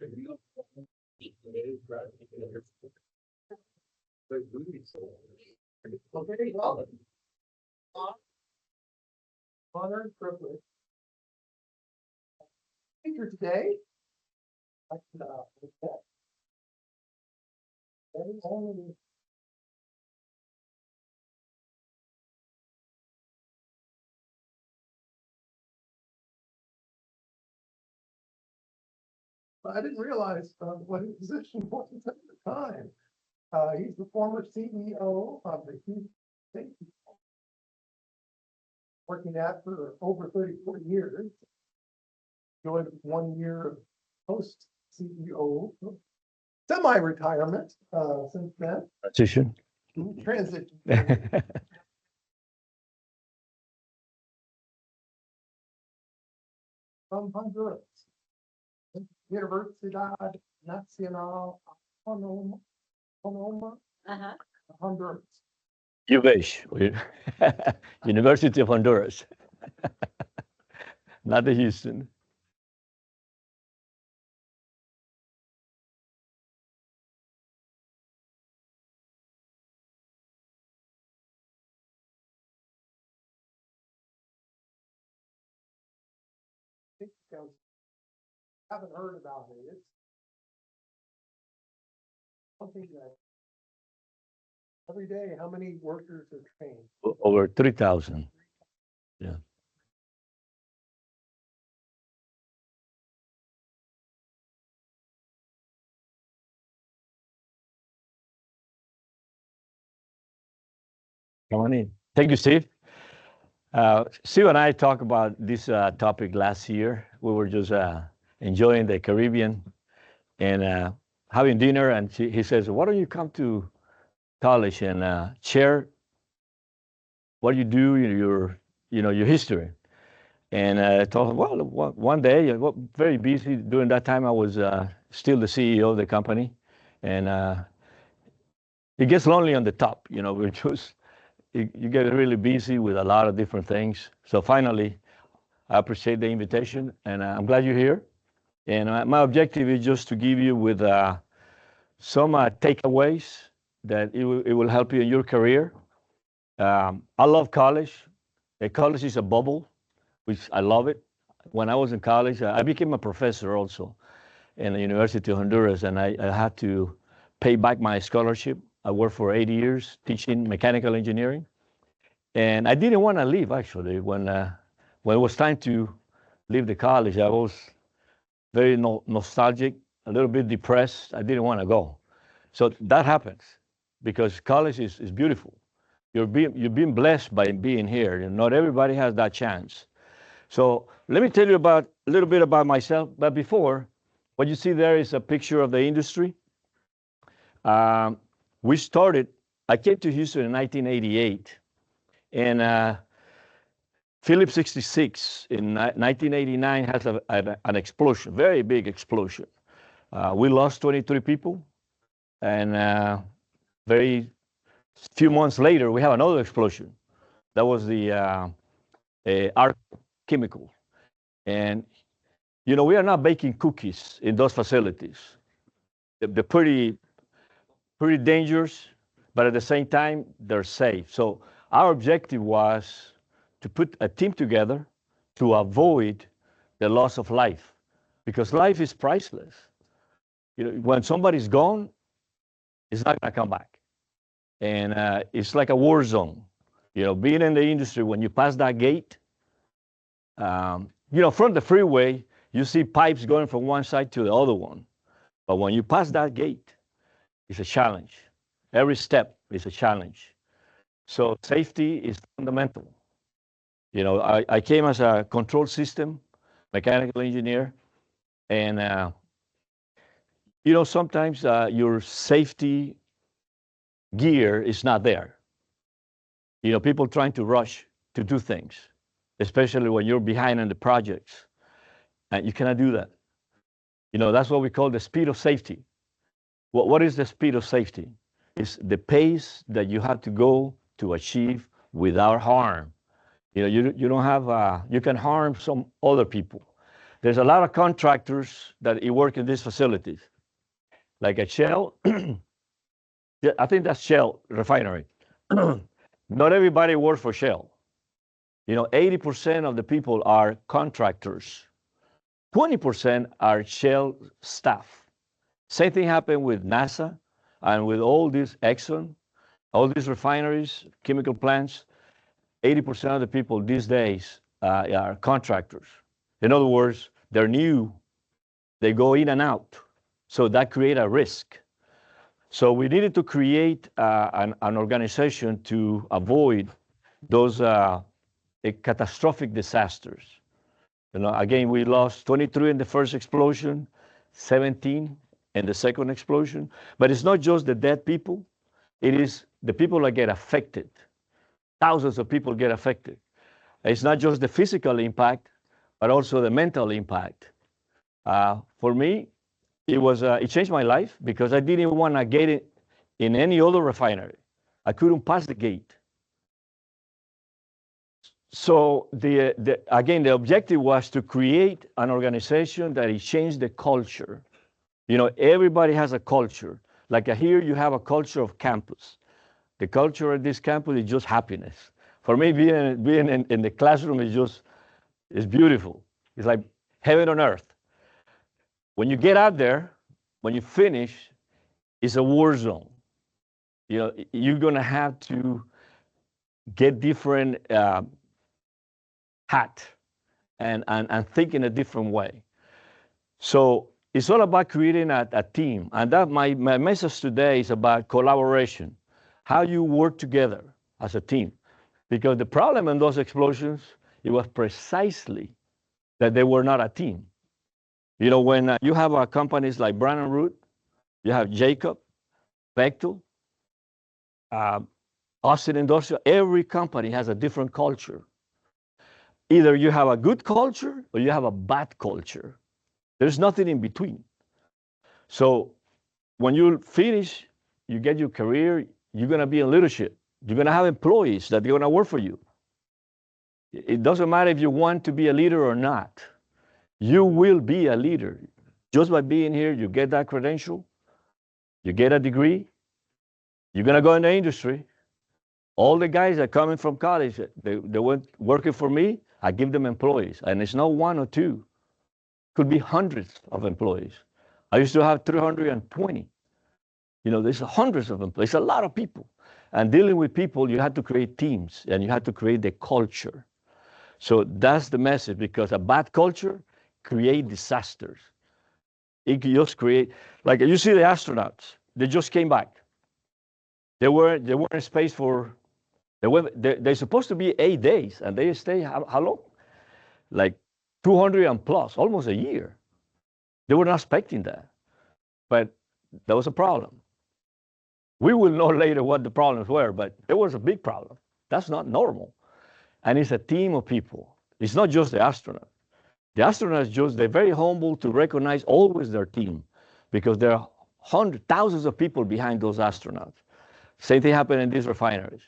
Okay, well, honor and privilege. Speaker today. I can, with that is only. I didn't realize what his position was at the time. He's the former CEO of the Houston Safety, working at for over 34 years. Joined 1 year of post CEO, semi-retirement since then. Transition. Transition. From Honduras. Universidad Nacional Autónoma, Honduras. You wish. University of Honduras. Not the Houston. Haven't heard about it. It's something that every day, how many workers are trained? Over 3,000. Yeah. Come on in. Thank you, Steve. Steve and I talked about this topic last year. We were just enjoying the Caribbean and having dinner, and he says, "Why don't you come to college and share what you do, your history?" And I told him, well, one day, very busy. During that time, I was still the CEO of the company, and it gets lonely on the top. We're just you get really busy with a lot of different things. So finally, I appreciate the invitation, and I'm glad you're here. And my objective is just to give you with some takeaways that it will help you in your career. I love college. College is a bubble, which I love it. When I was in college, I became a professor also in the University of Honduras, and I had to pay back my scholarship. I worked for 8 years teaching mechanical engineering, and I didn't want to leave, actually. When it was time to leave the college, I was very nostalgic, a little bit depressed. I didn't want to go. So that happens because college is beautiful. You're being blessed by being here, and not everybody has that chance. So let me tell you a little bit about myself. But before, what you see there is a picture of the industry. I came to Houston in 1988, and Phillips 66 in 1989 has an explosion, very big explosion. We lost 23 people, and very few months later, we have another explosion. That was the arc chemical. And, we are not baking cookies in those facilities. They're pretty dangerous, but at the same time, they're safe. So our objective was to put a team together to avoid the loss of life, because life is priceless. When somebody's gone, it's not going to come back. And it's like a war zone. Being in the industry, when you pass that gate, from the freeway, you see pipes going from one side to the other one. But when you pass that gate, it's a challenge. Every step is a challenge. So safety is fundamental. I came as a control system mechanical engineer, and sometimes your safety gear is not there. People trying to rush to do things, especially when you're behind on the projects, and you cannot do that. That's what we call the speed of safety. What is the speed of safety? It's the pace that you have to go to achieve without harm. You don't have, you can harm some other people. there's a lot of contractors that work in these facilities, like a Shell. I think that's Shell refinery. Not everybody works for Shell. 80% of the people are contractors. 20% are Shell staff. Same thing happened with NASA and with all these Exxon, all these refineries, chemical plants. 80% of the people these days are contractors. In other words, they're new. They go in and out. So that creates a risk. So we needed to create an organization to avoid those catastrophic disasters. Again, we lost 23 in the first explosion, 17 in the second explosion. But it's not just the dead people. It is the people that get affected. Thousands of people get affected. It's not just the physical impact, but also the mental impact. For me, it changed my life because I didn't want to get it in any other refinery. I couldn't pass the gate. So again, the objective was to create an organization that changed the culture. Everybody has a culture. Like here, you have a culture of campus. The culture at this campus is just happiness. For me, being in the classroom is beautiful. It's like heaven on earth. When you get out there, when you finish, it's a war zone. You're going to have to get different hat and think in a different way. So it's all about creating a team. And that my message today is about collaboration, how you work together as a team. Because the problem in those explosions, it was precisely that they were not a team. When you have companies like Brown & Root, you have Jacob, Bechtel, Austin Industrial, every company has a different culture. Either you have a good culture or you have a bad culture. There's nothing in between. So when you finish, you get your career, you're going to be in leadership. You're going to have employees that are going to work for you. It doesn't matter if you want to be a leader or not. You will be a leader. Just by being here, you get that credential, you get a degree, you're going to go in the industry. All the guys that are coming from college, they went working for me, I give them employees. And it's not one or two. It could be hundreds of employees. I used to have 320. There's hundreds of employees. It's a lot of people. And dealing with people, you have to create teams and you have to create the culture. So that's the message, because a bad culture creates disasters. It just create, like you see the astronauts, they just came back. They were in space they're supposed to be 8 days, and they stay how long? Like 200 and plus, almost a year. They were not expecting that. But there was a problem. We will know later what the problems were, but there was a big problem. That's not normal. And it's a team of people. It's not just the astronaut. The astronauts they're very humble to recognize always their team, because there are thousands of people behind those astronauts. Same thing happened in these refineries.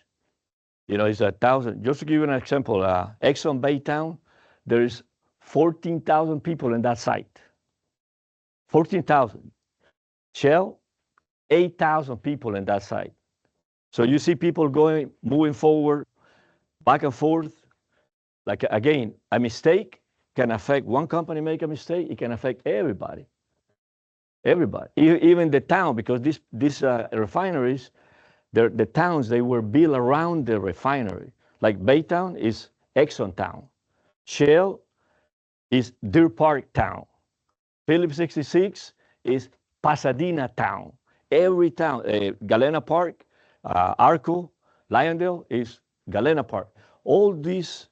It's 1,000. Just to give you an example, Exxon Baytown, there is 14,000 people in that site. 14,000. Shell, 8,000 people in that site. So you see people moving forward, back and forth. Like, again, a mistake can affect one company. Make a mistake, it can affect everybody. Everybody, even the town, because these refineries, the towns, they were built around the refinery. Like Baytown is Exxon Town. Shell is Deer Park Town. Phillips 66 is Pasadena Town. Every town, Galena Park, Arco, Lyondale is Galena Park. All these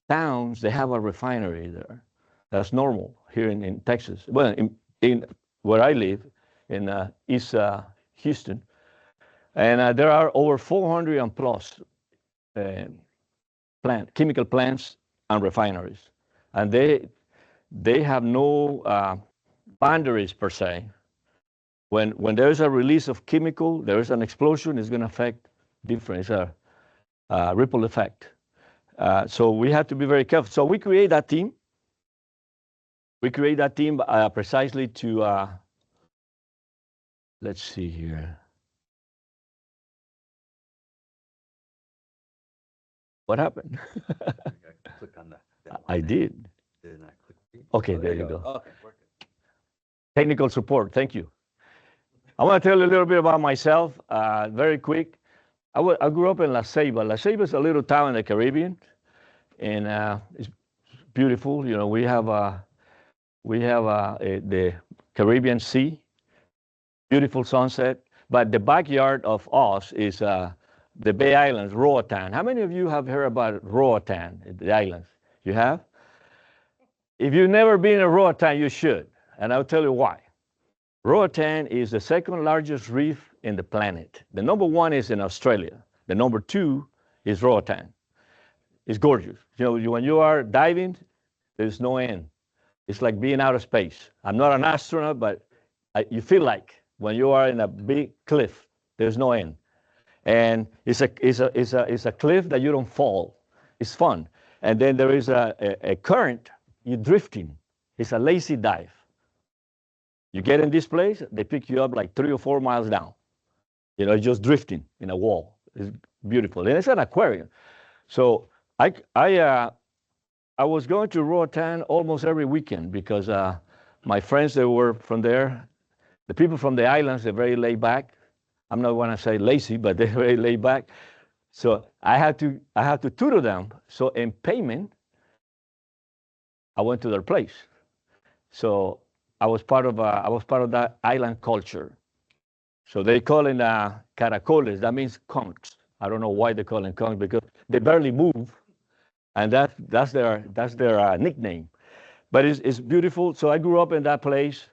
towns, they have a refinery there. That's normal here in Texas. Well, in where I live, in East Houston. And there are over 400 and plus chemical plants and refineries. And they have no boundaries per se. When there is a release of chemical, there is an explosion, it's going to affect different. It's a ripple effect. So we have to be very careful. So we create that team. We create that team precisely to, let's see here. What happened? Click on that. I did. Didn't I click? Okay, Oh, there you go. Okay, working. Technical support, thank you. I want to tell you a little bit about myself, very quick. I grew up in La Ceiba. La Ceiba is a little town in the Caribbean, and it's beautiful. You know, we have the Caribbean Sea, beautiful sunset. But the backyard of us is the Bay Islands, Roatan. How many of you have heard about Roatan, the islands? You have? If you've never been in Roatan, you should, and I'll tell you why. Roatan is the second largest reef in the planet. The number one is in Australia. The number two is Roatan. It's gorgeous. You know, when you are diving, there's no end. It's like being out of space. I'm not an astronaut, but you feel like when you are in a big cliff, there's no end. And it's a cliff that you don't fall. It's fun. And then there is a current, you're drifting. It's a lazy dive. You get in this place, they pick you up like 3 or 4 miles down. You know, just drifting in a wall. It's beautiful. And it's an aquarium. So I was going to Roatan almost every weekend because my friends that were from there, the people from the islands, they're very laid back. I'm not going to say lazy, but they're very laid back. So I had to tutor them. So in payment, I went to their place. So I was part of that island culture. So they call it caracoles. That means conchs. I don't know why they call it conchs because they barely move, and that's their nickname. But it's beautiful. So I grew up in that place.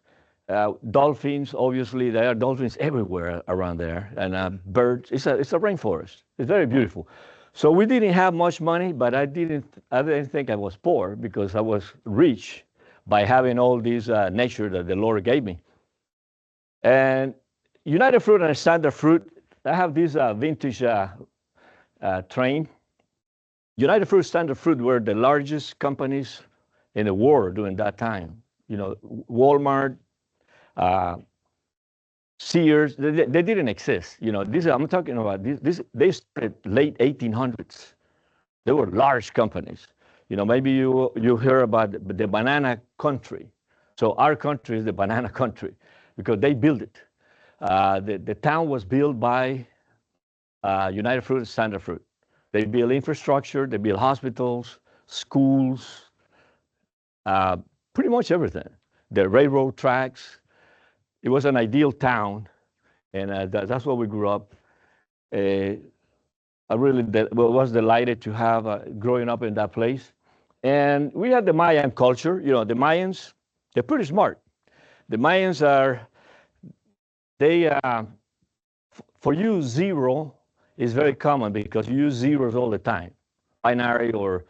Dolphins, obviously, there are dolphins everywhere around there, and birds. It's a rainforest. It's very beautiful. So we didn't have much money, but I didn't think I was poor because I was rich by having all this nature that the Lord gave me. And United Fruit and Standard Fruit, I have this vintage train. United Fruit, Standard Fruit were the largest companies in the world during that time. You know, Walmart, Sears, they didn't exist. You know, I'm talking about they started late 1800s. They were large companies. You know, maybe you hear about the banana country. So our country is the banana country because they built it. The town was built by United Fruit and Standard Fruit. They build infrastructure, they build hospitals, schools, pretty much everything. The railroad tracks. It was an ideal town, and that's where we grew up. I really was delighted to have growing up in that place. And we had the Mayan culture. You know, the Mayans, they're pretty smart. The Mayans for you, zero is very common because you use zeros all the time, binary or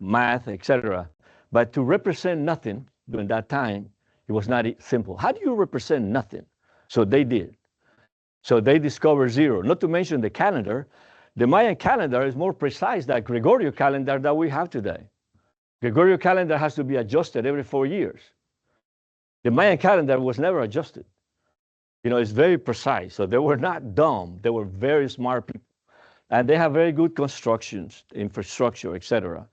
math, etc. But to represent nothing during that time, it was not simple. How do you represent nothing? So they did. So they discovered zero. Not to mention the calendar. The Mayan calendar is more precise than Gregorian calendar that we have today. Gregorian calendar has to be adjusted every 4 years. The Mayan calendar was never adjusted. You know, it's very precise. So they were not dumb. They were very smart people. And they have very good constructions, infrastructure, etc.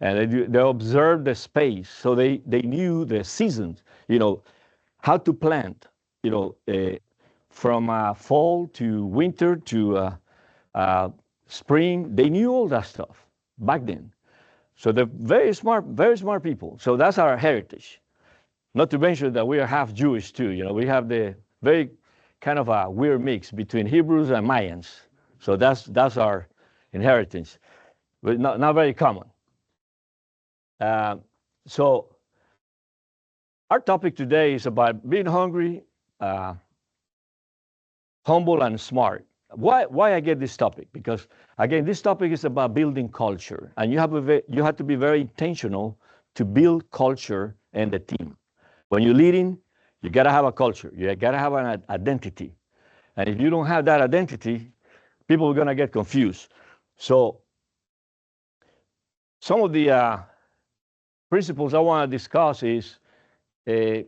And they observed the space. So they knew the seasons, you know, how to plant, you know, from fall to winter to spring. They knew all that stuff back then. So they're very smart people. So that's our heritage. Not to mention that we are half Jewish too. You know, we have the very kind of a weird mix between Hebrews and Mayans. So that's our inheritance, but not very common. So our topic today is about being hungry, humble, and smart. Why I get this topic? Because again, this topic is about building culture, and you have to be very intentional to build culture and the team. When you're leading, you got to have a culture. You got to have an identity, and if you don't have that identity, people are going to get confused. So some of the principles I want to discuss is uh,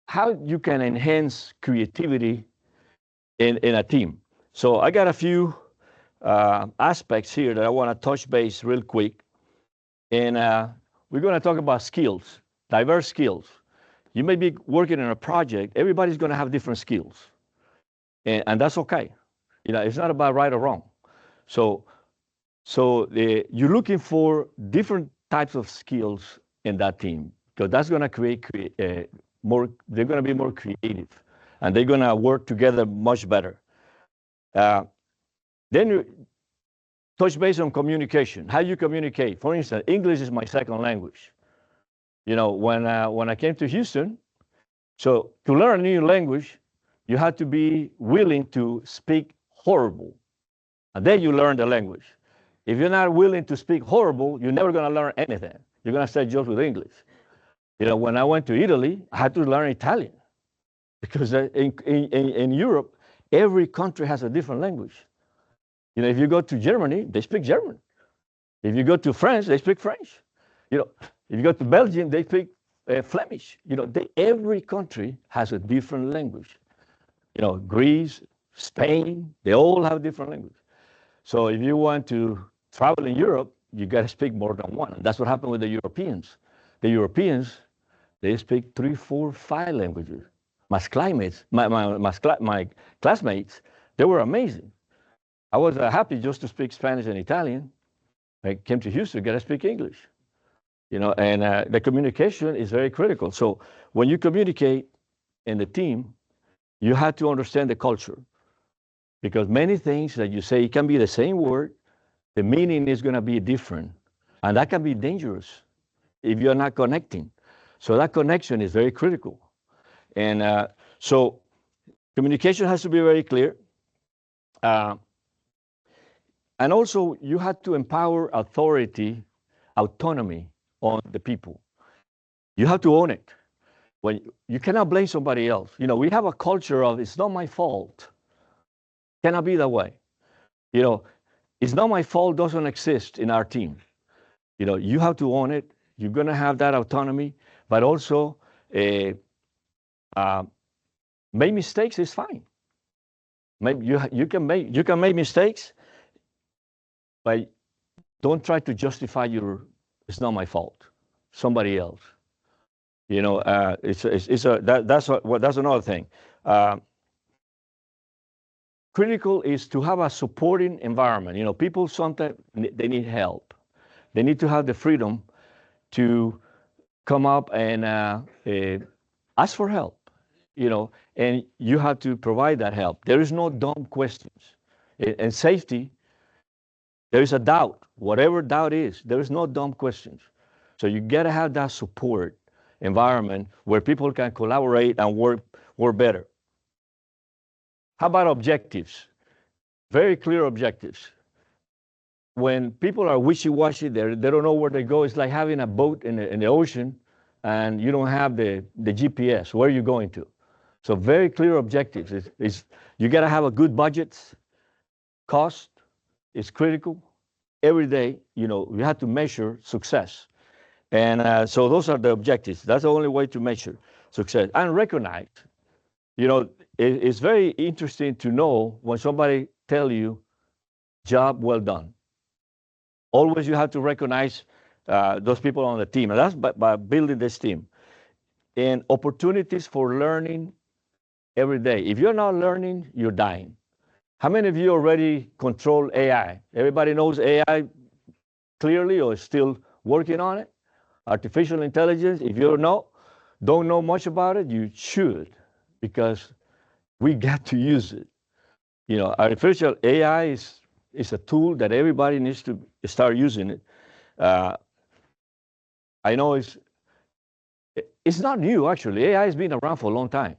how you can enhance creativity in a team. So I got a few aspects here that I want to touch base real quick. And we're going to talk about skills, diverse skills. You may be working on a project, everybody's going to have different skills. And that's okay. It's not about right or wrong. So, you're looking for different types of skills in that team because that's going to more, they're going to be more creative and they're going to work together much better. Then you touch base on communication, how you communicate. For instance, English is my second language. When I came to Houston, so to learn a new language, you had to be willing to speak horrible. And then you learn the language. If you're not willing to speak horrible, you're never going to learn anything. You're going to stay just with English. When I went to Italy, I had to learn Italian because in Europe, every country has a different language. If you go to Germany, they speak German. If you go to France, they speak French. If you go to Belgium, they speak Flemish. Every country has a different language. Greece, Spain, they all have different language. So if you want to travel in Europe, you got to speak more than one. And that's what happened with the Europeans. The Europeans, they speak 3, 4, 5 languages. My classmates, they were amazing. I was happy just to speak Spanish and Italian. I came to Houston, got to speak English. And the communication is very critical. So when you communicate in the team, you have to understand the culture. Because many things that you say, it can be the same word, the meaning is going to be different. And that can be dangerous if you're not connecting. So that connection is very critical. And so communication has to be very clear. And also, you have to empower autonomy on the people. You have to own it. You cannot blame somebody else. We have a culture of, it's not my fault. Cannot be that way. It's not my fault doesn't exist in our team. You have to own it. You're going to have that autonomy, but also make mistakes is fine. Maybe you can make mistakes, but don't try to justify it's not my fault, somebody else. That's another thing. Critical is to have a supporting environment. People sometimes they need help. They need to have the freedom to come up and ask for help. And you have to provide that help. There is no dumb questions. In safety, there is a doubt. Whatever doubt is, there is no dumb questions. So you got to have that support environment where people can collaborate and work better. How about objectives? Very clear objectives. When people are wishy-washy, they don't know where they go. It's like having a boat in the ocean and you don't have the GPS. Where are you going to? So very clear objectives. You got to have a good budget. Cost is critical. Every day, you have to measure success. And so those are the objectives. That's the only way to measure success. And recognize. It's very interesting to know when somebody tell you, job well done. Always you have to recognize those people on the team. And that's by building this team. And opportunities for learning every day. If you're not learning, you're dying. How many of you already control AI? Everybody knows AI clearly or is still working on it? Artificial intelligence, if you don't know much about it, you should, because we got to use it. Artificial AI is a tool that everybody needs to start using it. I know it's not new, actually. AI has been around for a long time.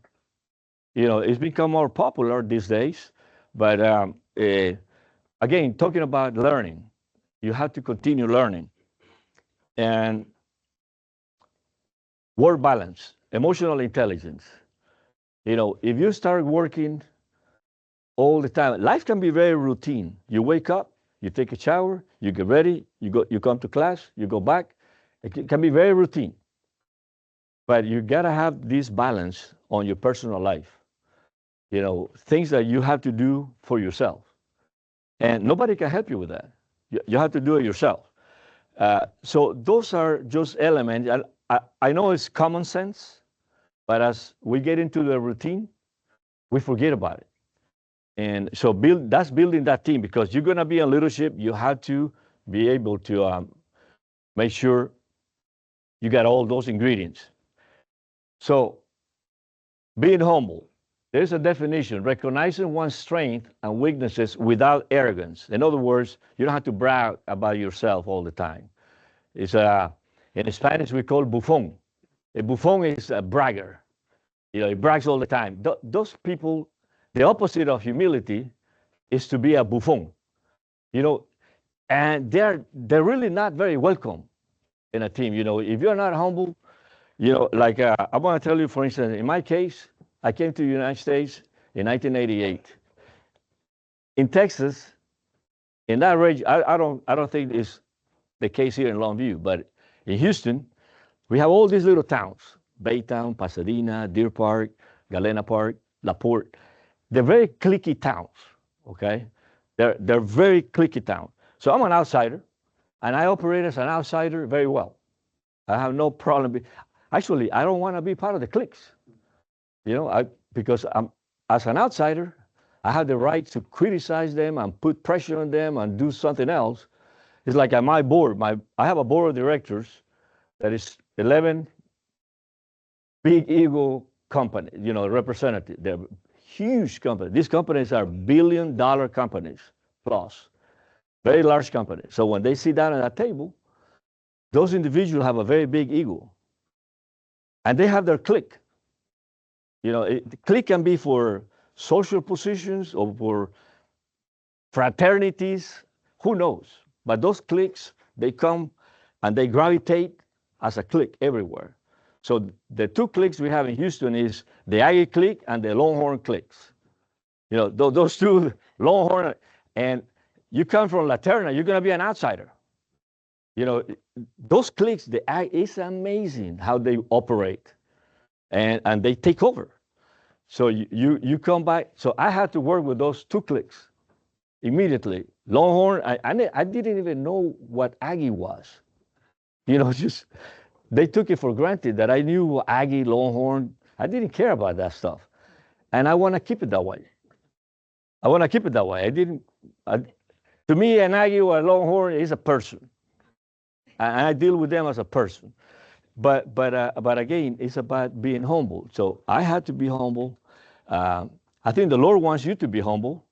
It's become more popular these days. But again, talking about learning, you have to continue learning. And work balance, emotional intelligence. If you start working all the time, life can be very routine. You wake up, you take a shower, you get ready, you come to class, you go back. It can be very routine. but you got to have this balance on your personal life. Things that you have to do for yourself. And nobody can help you with that. You have to do it yourself. So those are just elements. I know it's common sense, but as we get into the routine, we forget about it. And so that's building that team, because you're going to be in leadership. You have to be able to make sure you got all those ingredients. So being humble, there's a definition: recognizing one's strengths and weaknesses without arrogance. In other words, you don't have to brag about yourself all the time. It's in Spanish we call bufón. A bufón is a bragger. He brags all the time. Those people, the opposite of humility is to be a bufón. And they're really not very welcome in a team. If you're not humble, like I want to tell you, for instance, in my case, I came to the United States in 1988. In Texas, in that region, I don't think it's the case here in Longview, but in Houston, we have all these little towns: Baytown, Pasadena, Deer Park, Galena Park, LaPorte. They're very cliquey towns, okay? They're very cliquey towns. So I'm an outsider, and I operate as an outsider very well. I have no problem. Actually, I don't want to be part of the cliques, because as an outsider, I have the right to criticize them and put pressure on them and do something else. It's like at my board, I have a board of directors that is 11 big ego companies, representative. They're huge companies. These companies are billion-dollar companies plus, very large companies. So when they sit down at that table, those individuals have a very big ego, and they have their clique. The clique can be for social positions or for fraternities, who knows? But those cliques, they come and they gravitate as a clique everywhere. So the two cliques we have in Houston is the Aggie clique and the Longhorn cliques. Those two, Longhorn, and you come from Laterna, you're going to be an outsider. Those cliques, it's amazing how they operate, and they take over. So you come by. So I had to work with those two cliques immediately. Longhorn, I didn't even know what Aggie was. Just they took it for granted that I knew Aggie, Longhorn. I didn't care about that stuff, and I want to keep it that way. To me, an Aggie or a Longhorn is a person, and I deal with them as a person. But again, it's about being humble. So I had to be humble. I think the Lord wants you to be humble,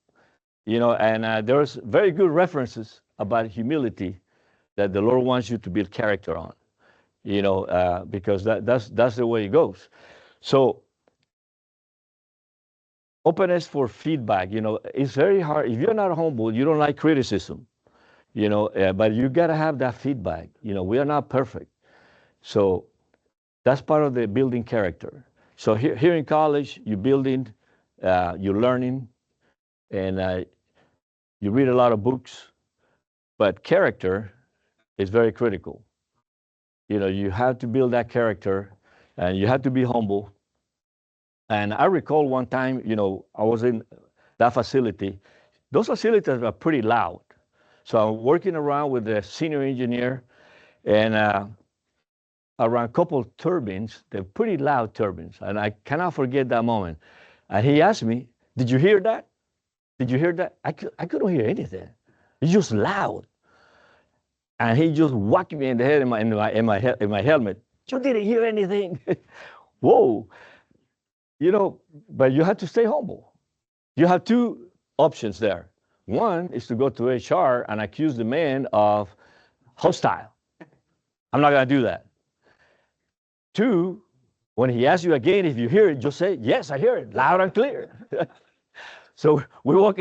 and there's very good references about humility that the Lord wants you to build character on, because that's the way it goes. So openness for feedback, it's very hard. If you're not humble, you don't like criticism, but you got to have that feedback. We are not perfect. So that's part of the building character. So here in college, you're building, you're learning, and you read a lot of books, but character is very critical. You have to build that character, and you have to be humble. And I recall one time, I was in that facility. Those facilities are pretty loud. So I'm working around with the senior engineer, and around a couple of turbines. They're pretty loud turbines, and I cannot forget that moment. And he asked me, "Did you hear that? Did you hear that?" I couldn't hear anything. It's just loud. And he just whacked me in the head in my helmet. "You didn't hear anything." Whoa. But you have to stay humble. You have two options there. One is to go to HR and accuse the man of hostile. I'm not going to do that. Two, when he asks you again if you hear it, just say, "Yes, I hear it, loud and clear." So we walk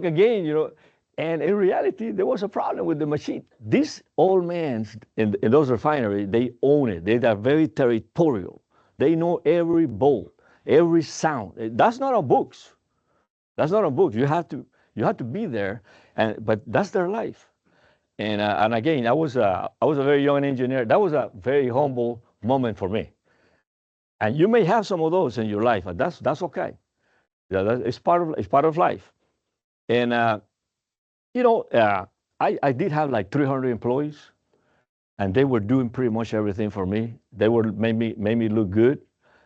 again, and in reality, there was a problem with the machine. These old men in those refineries, they own it. They are very territorial. They know every bolt, every sound. That's not on books. That's not on books. You have to be there, but that's their life. And again, I was a very young engineer. That was a very humble moment for me. And you may have some of those in your life, and that's okay. Yeah, it's part of life. And you know, I did have like 300 employees, and they were doing pretty much everything for me. They were made me look good.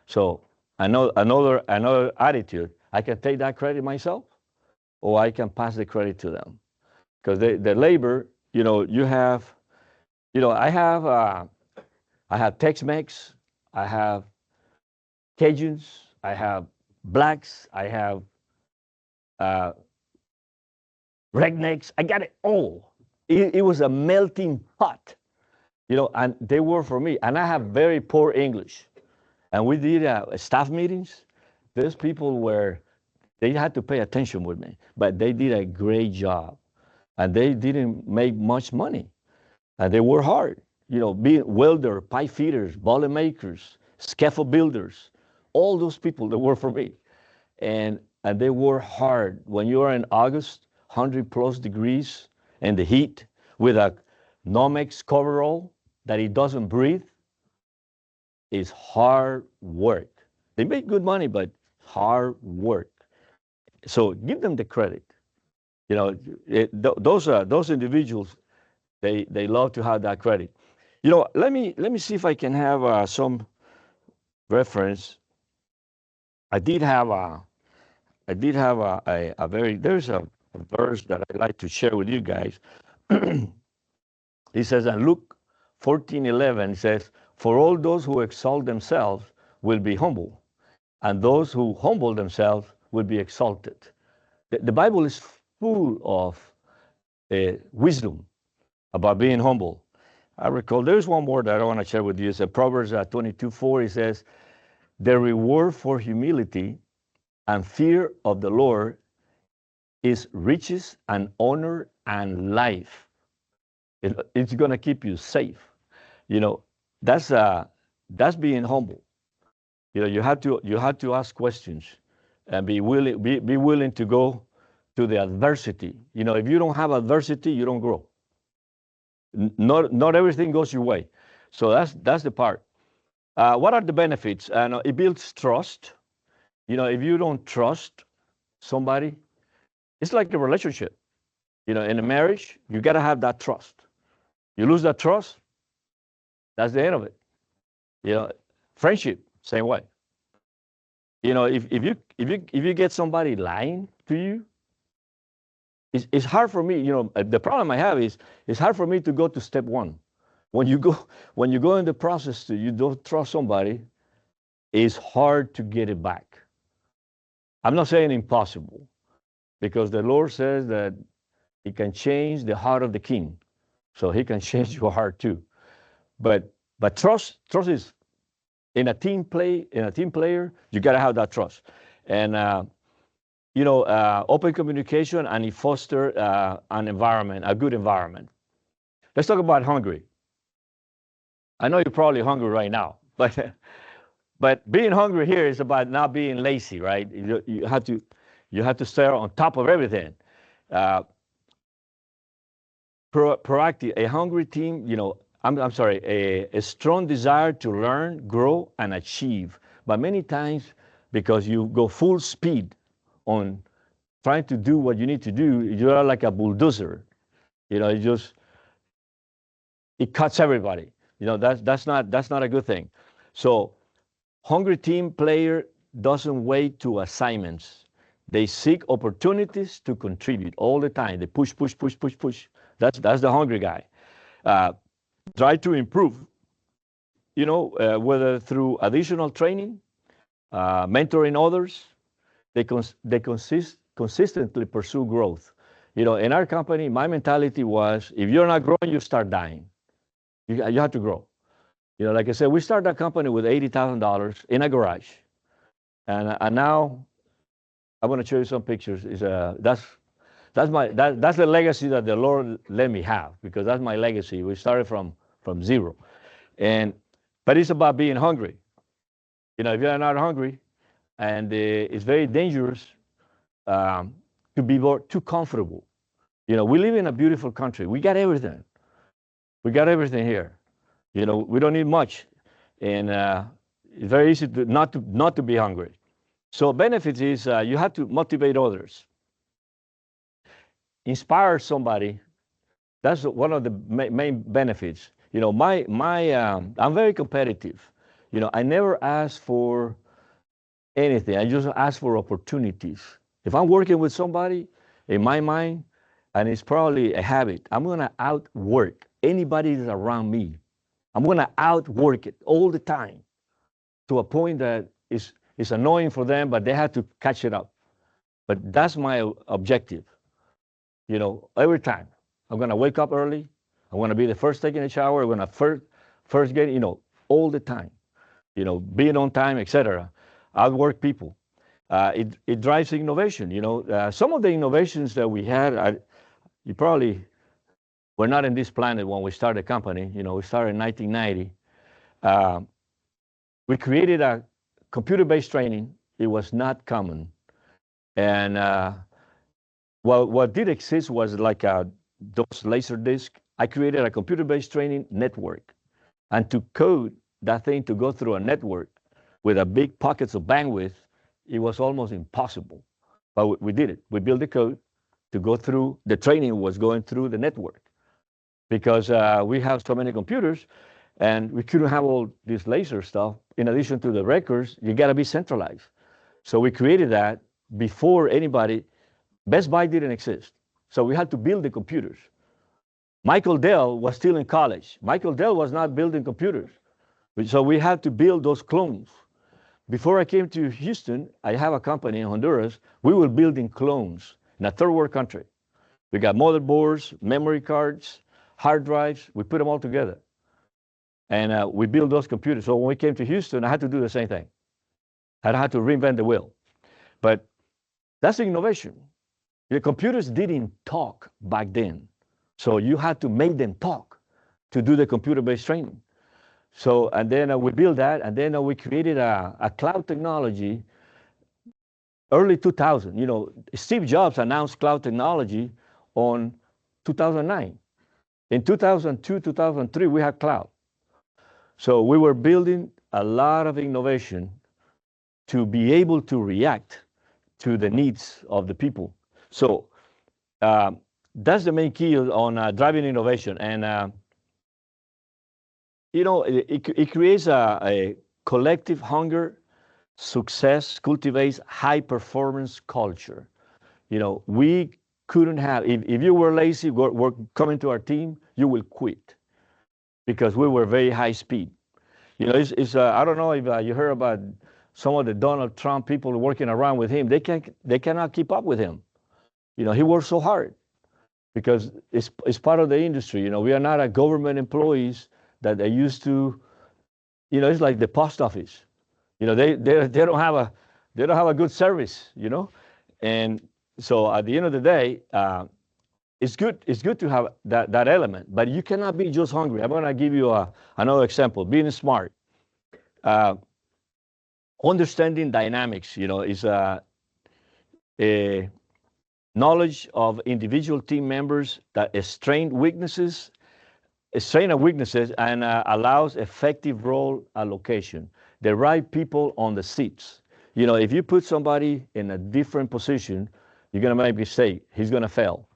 So I know another attitude. I can take that credit myself, or I can pass the credit to them, because the labor, you know, you have, you know, I have Tex-Mex, I have Cajuns, I have blacks, I have uh, rednecks. I got it all. It was a melting pot, you know, and they were for me. And I have very poor English. And we did staff meetings. Those people were, they had to pay attention with me, but they did a great job. And they didn't make much money. And they were hard, you know, being welder, pipe fitters, boiler makers, scaffold builders, all those people that work for me. And they were hard. When you are in August, 100 plus degrees and the heat with a Nomex coverall that it doesn't breathe, is hard work. They make good money, but hard work. So give them the credit. You know, those individuals, they love to have that credit. You know, let me see if I can have some reference. I did have a very, there's a verse that I like to share with you guys. He says in Luke 14:11, it says, "For all those who exalt themselves will be humble, and those who humble themselves will be exalted." The Bible is full of wisdom about being humble. I recall there's one more that I want to share with you. It's in Proverbs 22:4. It says, "The reward for humility and fear of the Lord is riches and honor and life." It's going to keep you safe. You know, that's being humble. You know, you have to ask questions and be willing to go to the adversity. You know, if you don't have adversity, you don't grow. Not everything goes your way. So that's the part. What are the benefits? It builds trust. You know, if you don't trust somebody, it's like a relationship. You know, in a marriage, you got to have that trust. You lose that trust, that's the end of it. You know, friendship, same way. You know, if you get somebody lying to you, it's hard for me. You know, the problem I have is it's hard for me to go to step one. When you go in the process to you don't trust somebody, it's hard to get it back. I'm not saying impossible, because the Lord says that He can change the heart of the king, so He can change your heart too. But trust is in a team player, you got to have that trust. And you know, open communication, and it foster an environment, a good environment. Let's talk about hungry. I know you're probably hungry right now, but being hungry here is about not being lazy, right? You have to stay on top of everything. Uh, Proactive, a hungry team, you know, I'm sorry, a strong desire to learn, grow, and achieve. But many times, because you go full speed on trying to do what you need to do, you are like a bulldozer. You know, it cuts everybody. You know, that's not a good thing. So hungry team player doesn't wait to assignments. They seek opportunities to contribute all the time. They push, push, push, push, push. That's the hungry guy. Uh, Try to improve, you know, whether through additional training, mentoring others, they consistently pursue growth. You know, in our company, my mentality was, if you're not growing, you start dying. You have to grow. You know, like I said, we started that company with $80,000 in a garage, and now I want to show you some pictures. That's the legacy that the Lord let me have, because that's my legacy. We started from zero, but it's about being hungry. You know, if you're not hungry, and it's very dangerous to be too comfortable. You know, we live in a beautiful country. We got everything. We got everything here. You know, we don't need much, and It's very easy to not to be hungry. So benefits is you have to motivate others, inspire somebody. That's one of the main benefits. You know, I'm very competitive. You know, I never ask for anything. I just ask for opportunities. If I'm working with somebody, in my mind, and it's probably a habit, I'm gonna outwork anybody that's around me. I'm gonna outwork it all the time to a point that it's annoying for them, but they have to catch it up. But that's my objective. You know, every time I'm gonna wake up early. I'm gonna be the first taking a shower. I'm gonna first get, you know, all the time. You know, being on time, etc. Outwork people. It drives innovation. You know, some of the innovations that we had, you probably were not in this planet when we started the company. You know, we started in 1990. We created a computer-based training. It was not common, and what did exist was like those laser discs. I created a computer-based training network, and to code that thing to go through a network with a big pockets of bandwidth, it was almost impossible. But we did it. We built the code to go through. The training was going through the network because we have so many computers, and we couldn't have all this laser stuff. In addition to the records, you got to be centralized. So we created that before anybody. Best Buy didn't exist. So we had to build the computers. Michael Dell was still in college. Michael Dell was not building computers. So we had to build those clones. Before I came to Houston, I have a company in Honduras. We were building clones in a third world country. We got motherboards, memory cards, hard drives. We put them all together. And we built those computers. So when we came to Houston, I had to do the same thing. I had to reinvent the wheel. But that's innovation. The computers didn't talk back then. So you had to make them talk to do the computer-based training. So, and then we built that, and then we created a cloud technology early 2000. You know, Steve Jobs announced cloud technology on 2009. In 2002, 2003, we had cloud. So we were building a lot of innovation to be able to react to the needs of the people. So that's the main key on driving innovation. And, you know, it creates a collective hunger. Success cultivates high performance culture. You know, we couldn't have, if you were lazy, coming to our team, you will quit because we were very high speed. You know, I don't know if you heard about some of the Donald Trump people working around with him. They cannot keep up with him. You know, he works so hard because it's part of the industry. You know, we are not a government employees that they used to, you know, it's like the post office. You know, they don't have a good service, you know. And so at the end of the day, it's good to have that element, but you cannot be just hungry. I'm gonna give you another example, being smart. Understanding dynamics, you know, is a knowledge of individual team members that strength and weaknesses, and allows effective role allocation. The right people on the seats. You know, if you put somebody in a different position, you're gonna make a mistake. He's gonna fail.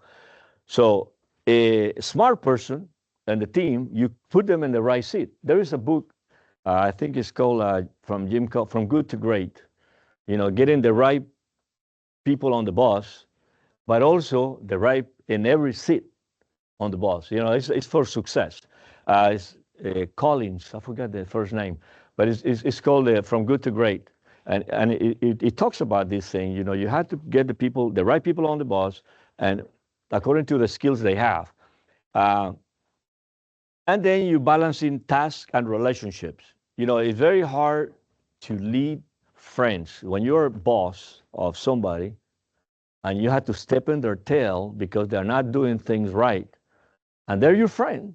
So a smart person and the team, you put them in the right seat. There is a book, I think it's called From Good to Great. You know, getting the right people on the bus, but also the right in every seat on the bus. You know, it's for success. It's Collins, I forgot the first name, but it's called From Good to Great. And it talks about this thing. You know, you have to get the right people on the bus, and according to the skills they have. And then you balance in tasks and relationships. You know, it's very hard to lead friends when you're a boss of somebody and you have to step in their tail because they're not doing things right. And they're your friend.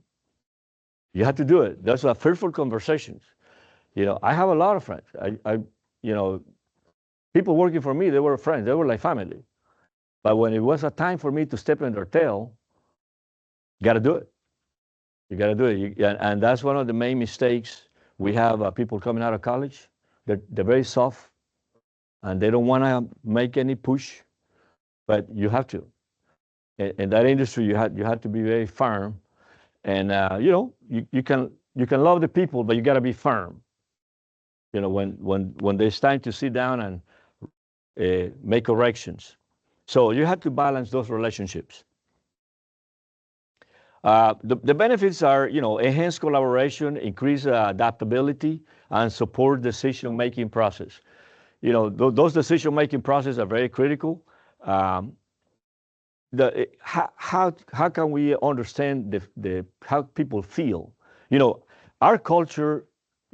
You have to do it. Those are fearful conversations. You know, I have a lot of friends. You know, people working for me, they were friends. They were like family. But when it was a time for me to step in their tail, you got to do it. You got to do it. And that's one of the main mistakes we have people coming out of college. they're very soft, and they don't want to make any push, but you have to. In that industry, you had to be very firm, and you can love the people, but you got to be firm. When there's time to sit down and make corrections. So you have to balance those relationships. The benefits are, enhance collaboration, increase adaptability, and support decision-making process. Those decision-making processes are very critical. How can we understand how people feel? Our culture.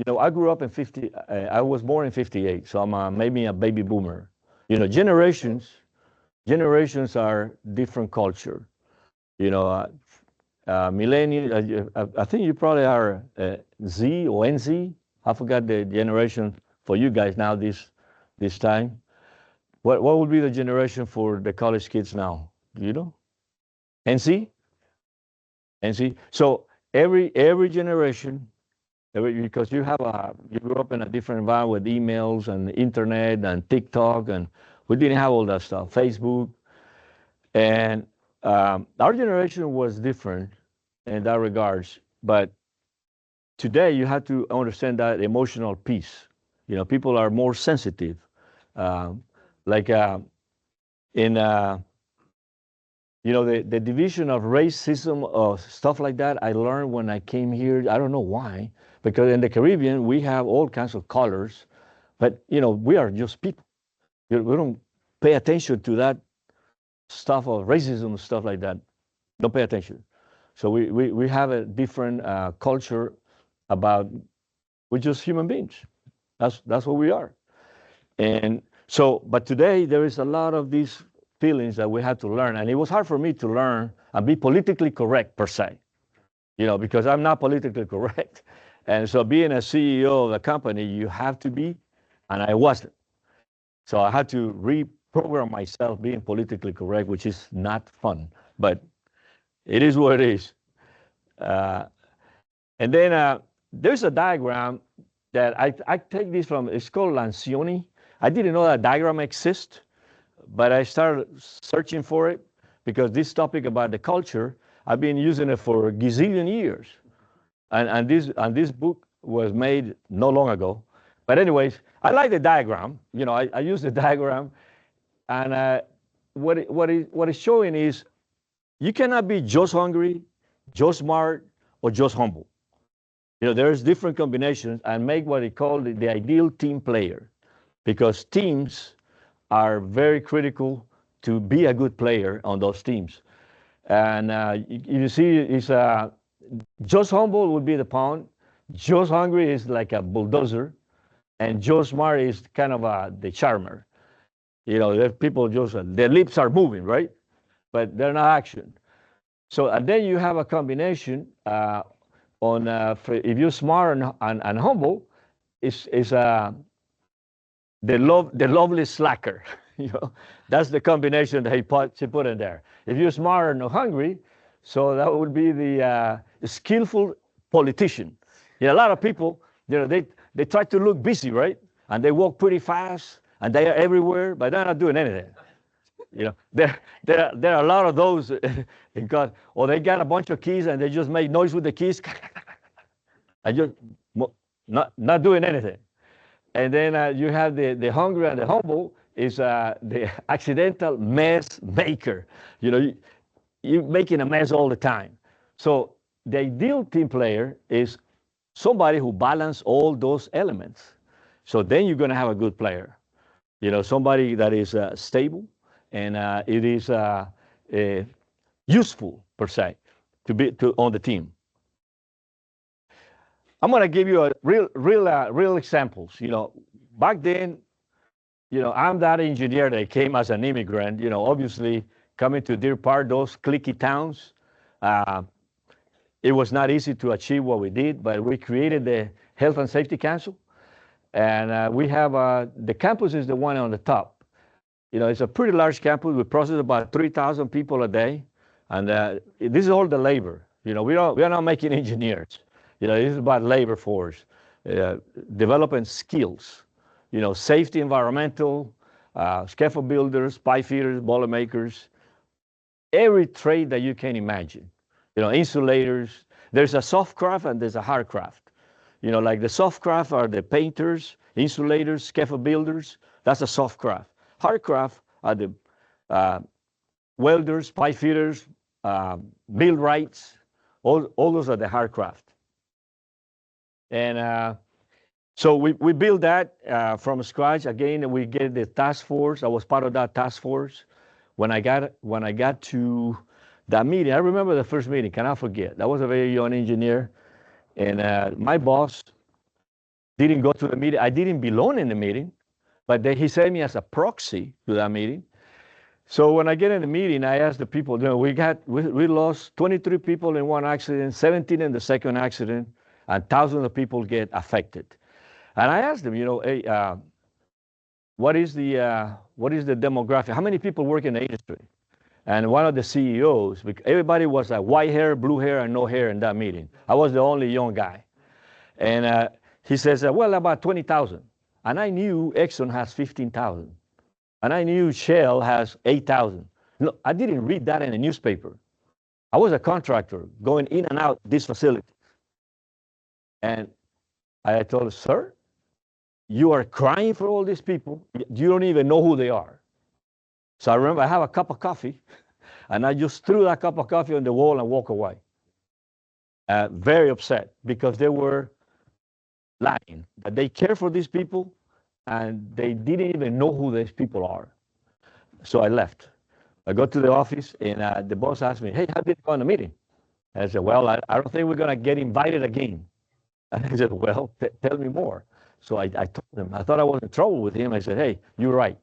I grew up in 50. I was born in 58, so I'm maybe a baby boomer. Generations are different culture. Millennial. I think you probably are Z or NZ. I forgot the generation for you guys now this time. What would be the generation for the college kids now? Do you know? NC? NC. So every generation, because you grew up in a different environment with emails and internet and TikTok, and we didn't have all that stuff, Facebook. And our generation was different in that regards. But today you have to understand that emotional piece. People are more sensitive. Like in the division of racism or stuff like that, I learned when I came here. I don't know why, because in the Caribbean we have all kinds of colors, but we are just people. We don't pay attention to that stuff of racism, stuff like that. Don't pay attention. So we have a different culture about we're just human beings. That's what we are. And so, but today there is a lot of these feelings that we have to learn, and it was hard for me to learn and be politically correct per se, because I'm not politically correct. And so, being a CEO of a company, you have to be, and I wasn't. So I had to reprogram myself being politically correct, which is not fun, but it is what it is. And then there's a diagram that I take this from. It's called Lancioni. I didn't know that diagram exists, but I started searching for it because this topic about the culture, I've been using it for a gazillion years. And this book was made not long ago. But anyways, I like the diagram. I use the diagram, and what it's showing is you cannot be just hungry, just smart, or just humble. There's different combinations and make what they call the ideal team player, because teams are very critical to be a good player on those teams. And you see, it's just humble would be the pawn, just hungry is like a bulldozer, and just smart is kind of the charmer. People just their lips are moving, right, but they're not action. So and then you have a combination on if you're smart and humble, is the lovely slacker. That's the combination that she put in there. If you're smart and hungry, so that would be the skillful politician. A lot of people, they try to look busy, right? And they walk pretty fast, and they are everywhere, but they're not doing anything. There are a lot of those in God, or they got a bunch of keys and they just make noise with the keys, and just not doing anything. And then you have the hungry and the humble is the accidental mess maker. You're making a mess all the time. So the ideal team player is somebody who balances all those elements. So then you're going to have a good player. Somebody that is stable and it is useful per se to be on the team. I'm going to give you a real examples. Back then, I'm that engineer that came as an immigrant. Obviously coming to Deer Park, those cliquey towns. It was not easy to achieve what we did, but we created the Health and Safety Council, and we have the campus is the one on the top. It's a pretty large campus. We process about 3,000 people a day, and this is all the labor. We are not making engineers. This is about labor force, developing skills. safety, environmental, scaffold builders, pipe fitters, boiler makers, every trade that you can imagine. Insulators. There's a soft craft and there's a hard craft. Like the soft craft are the painters, insulators, scaffold builders. That's a soft craft. Hard craft are the welders, pipe fitters, millwrights. All those are the hard craft. And so we built that from scratch. Again, we get the task force. I was part of that task force. When I got to that meeting, I remember the first meeting. Cannot forget. I was a very young engineer, and my boss didn't go to the meeting. I didn't belong in the meeting, but he sent me as a proxy to that meeting. So when I get in the meeting, I ask the people, we lost 23 people in one accident, 17 in the second accident, and thousands of people get affected. And I asked them, hey, what is the demographic? How many people work in the industry? And one of the CEOs, everybody was white hair, blue hair, and no hair in that meeting. I was the only young guy. And he says, well, about 20,000. And I knew Exxon has 15,000. And I knew Shell has 8,000. No, I didn't read that in a newspaper. I was a contractor going in and out this facility. And I told her, sir, you are crying for all these people. You don't even know who they are. So I remember I have a cup of coffee, and I just threw that cup of coffee on the wall and walked away. Very upset because they were lying, that they care for these people, and they didn't even know who these people are. So I left. I got to the office, and the boss asked me, hey, how did it go in the meeting? And I said, well, I don't think we're going to get invited again. And he said, well, tell me more. So I told him, I thought I was in trouble with him. I said, hey, you're right.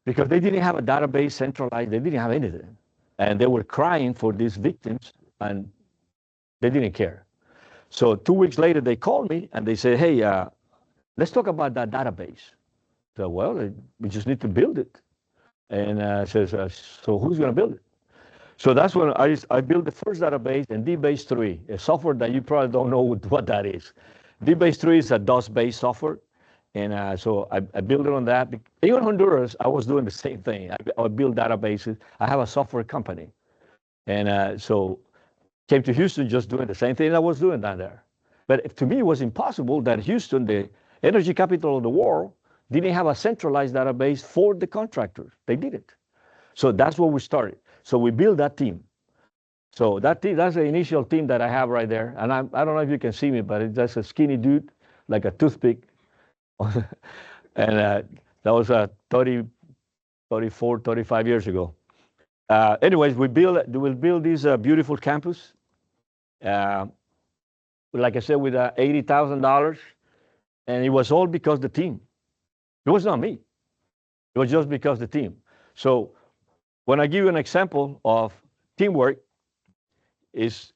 Because they didn't have a database centralized. They didn't have anything. And they were crying for these victims, and they didn't care. So 2 weeks later, they called me, and they said, hey, let's talk about that database. So, well, we just need to build it. And says, so who's going to build it? So that's when I built the first database in DBase 3, a software that you probably don't know what that is. DBase 3 is a DOS-based software. And so I built it on that. Even in Honduras, I was doing the same thing. I built databases. I have a software company. And so came to Houston just doing the same thing I was doing down there. But to me, it was impossible that Houston, the energy capital of the world, didn't have a centralized database for the contractors. They didn't. So that's where we started. So we built that team. So that team, that's the initial team that I have right there. And I don't know if you can see me, but it's just a skinny dude, like a toothpick. And that was 34, 35 years ago. Anyways, we'll build this beautiful campus. Like I said, with $80,000. And it was all because the team. It was not me. It was just because the team. So when I give you an example of teamwork, is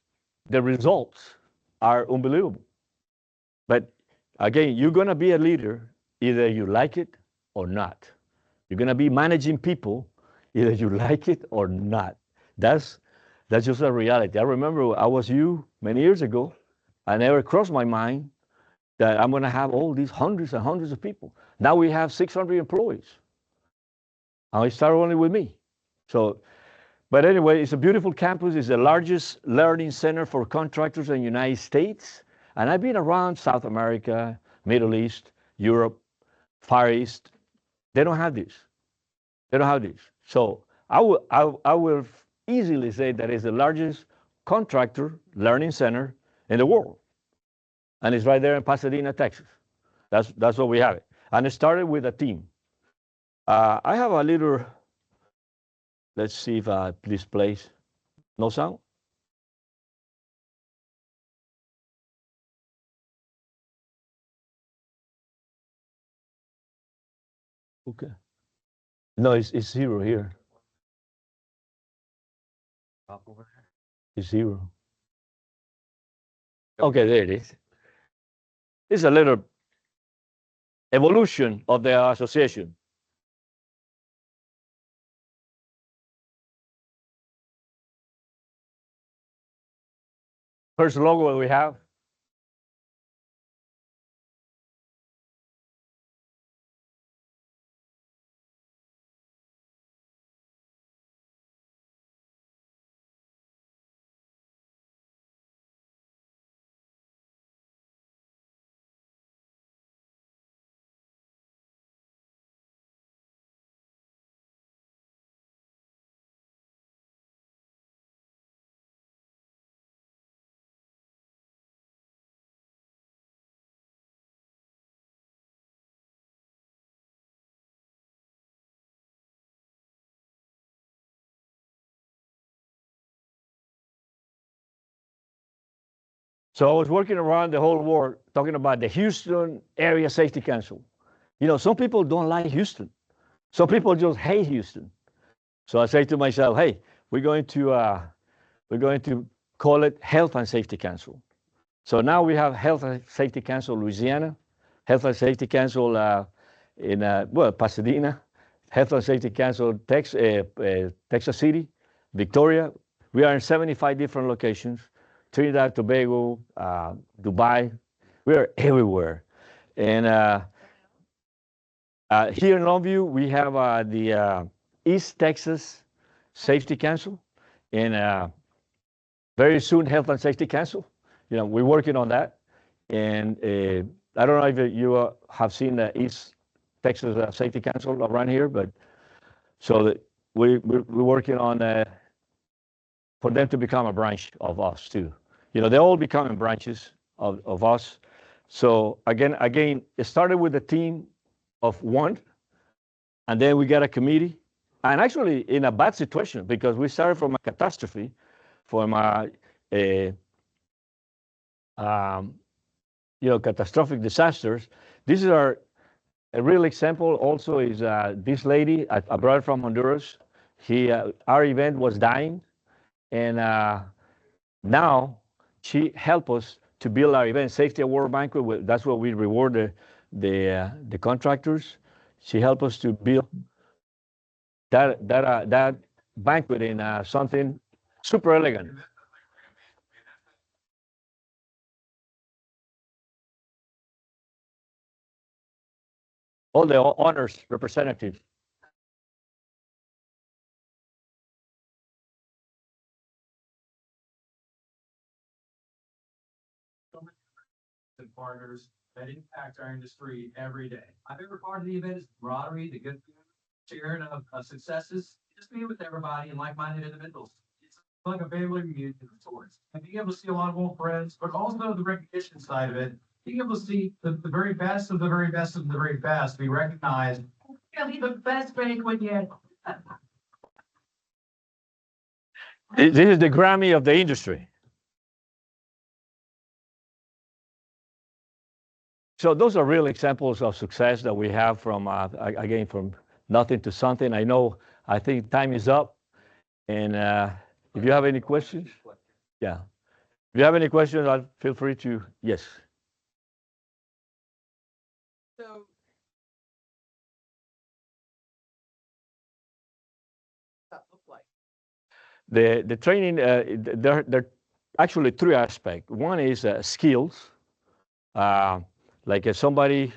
the results are unbelievable. But again, you're going to be a leader, either you like it or not. You're going to be managing people, either you like it or not. That's just a reality. I remember I was you many years ago. I never crossed my mind that I'm going to have all these hundreds and hundreds of people. Now we have 600 employees. And it started only with me. So, but anyway, it's a beautiful campus. It's the largest learning center for contractors in the United States. And I've been around South America, Middle East, Europe, Far East. They don't have this. They don't have this. So I will easily say that it's the largest contractor learning center in the world. And it's right there in Pasadena, Texas. That's what we have it. And it started with a team. I have a little, let's see if this plays. No sound? Okay. No, it's zero here. Top over there. It's zero. Okay, there it is. It's a little evolution of the association. First logo we have. So I was working around the whole world talking about the Houston Area Safety Council. You know, some people don't like Houston. Some people just hate Houston. So I say to myself, hey, we're going to call it Health and Safety Council. So now we have Health and Safety Council Louisiana, Health and Safety Council in Pasadena, Health and Safety Council Texas City, Victoria. We are in 75 different locations, Trinidad, Tobago, Dubai. We are everywhere. And here in Longview, we have the East Texas Safety Council, and very soon Health and Safety Council. You know, we're working on that. And I don't know if you have seen the East Texas Safety Council around here, but so that we're working on for them to become a branch of us too. You know, they're all becoming branches of us. So again, it started with a team of one, and then we got a committee, and actually in a bad situation because we started from a catastrophe, from catastrophic disasters. This is a real example. Also, is this lady, a brother from Honduras. Our event was dying, and now she helped us to build our event, Safety Award Banquet. That's what we reward the contractors. She helped us to build that banquet in something super elegant. All the honors representatives. And partners that impact our industry every day. My favorite part of the event is the camaraderie, the good sharing of successes, just being with everybody and like-minded individuals. It's like a family reunion of sorts. And being able to see a lot of old friends, but also the recognition side of it, being able to see the very best of the very best of the very best be recognized. Really the best banquet yet. This is the Grammy of the industry. So those are real examples of success that we have from, again, from nothing to something. I think time is up. And if you have any questions, yeah. If you have any questions, feel free to, yes. So that look like? The training, there are actually three aspects. One is skills. Like if somebody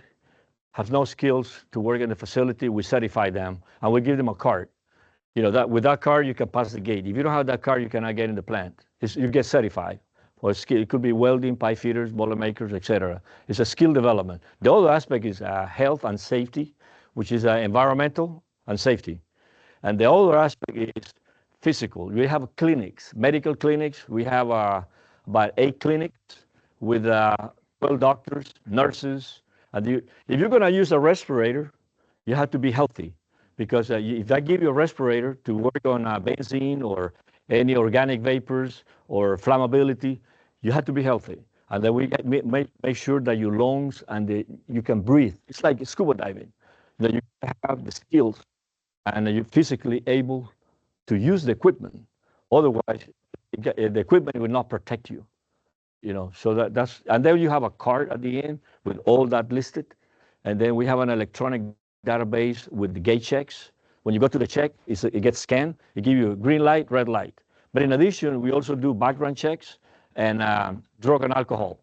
has no skills to work in the facility, we certify them and we give them a card. You know, that with that card, you can pass the gate. If you don't have that card, you cannot get in the plant. You get certified for a skill. It could be welding, pipe fitters, boiler makers, etc. It's a skill development. The other aspect is health and safety, which is environmental and safety. And the other aspect is physical. We have clinics, medical clinics. We have about 8 clinics with 12 doctors, nurses. And if you're going to use a respirator, you have to be healthy. Because if I give you a respirator to work on benzene or any organic vapors or flammability, you have to be healthy. And then we make sure that your lungs and you can breathe. It's like scuba diving, that you have the skills and you're physically able to use the equipment. Otherwise, the equipment will not protect you. You know, so that's, and then you have a card at the end with all that listed. And then we have an electronic database with the gate checks. When you go to the check, it gets scanned. It gives you a green light, red light. But in addition, we also do background checks and drug and alcohol.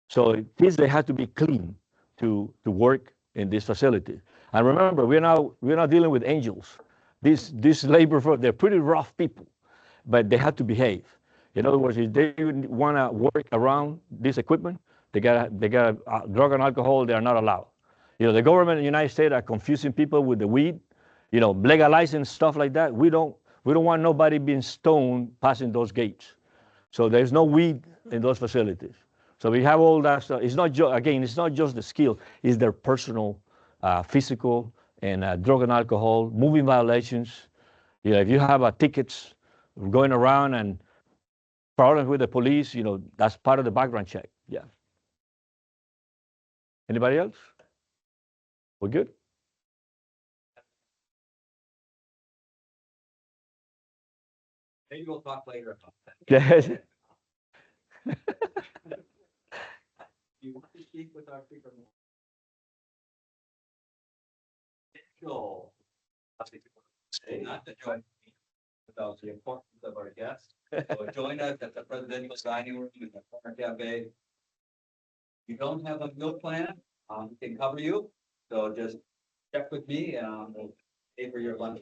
So they have to be clean to work in this facility. And remember, we're not dealing with angels. These labor force, they're pretty rough people, but they have to behave. In other words, if they want to work around this equipment, they got drug and alcohol. They are not allowed. You know, the government in the United States are confusing people with the weed, you know, legalizing stuff like that. We don't want nobody being stoned passing those gates. So there's no weed in those facilities. So we have all that stuff. It's not just the skill. It's their personal, physical, and drug and alcohol, moving violations. You know, if you have tickets going around and problems with the police, that's part of the background check. Yeah. Anybody else? We're good? Maybe we'll talk later about that. Yes. You want to speak with our speaker? Joel. Say not to join me about the importance of our guests. So join us at the presidential dining room in the Corner Cafe. If you don't have a meal plan, we can cover you. So just check with me and we'll pay for your lunch.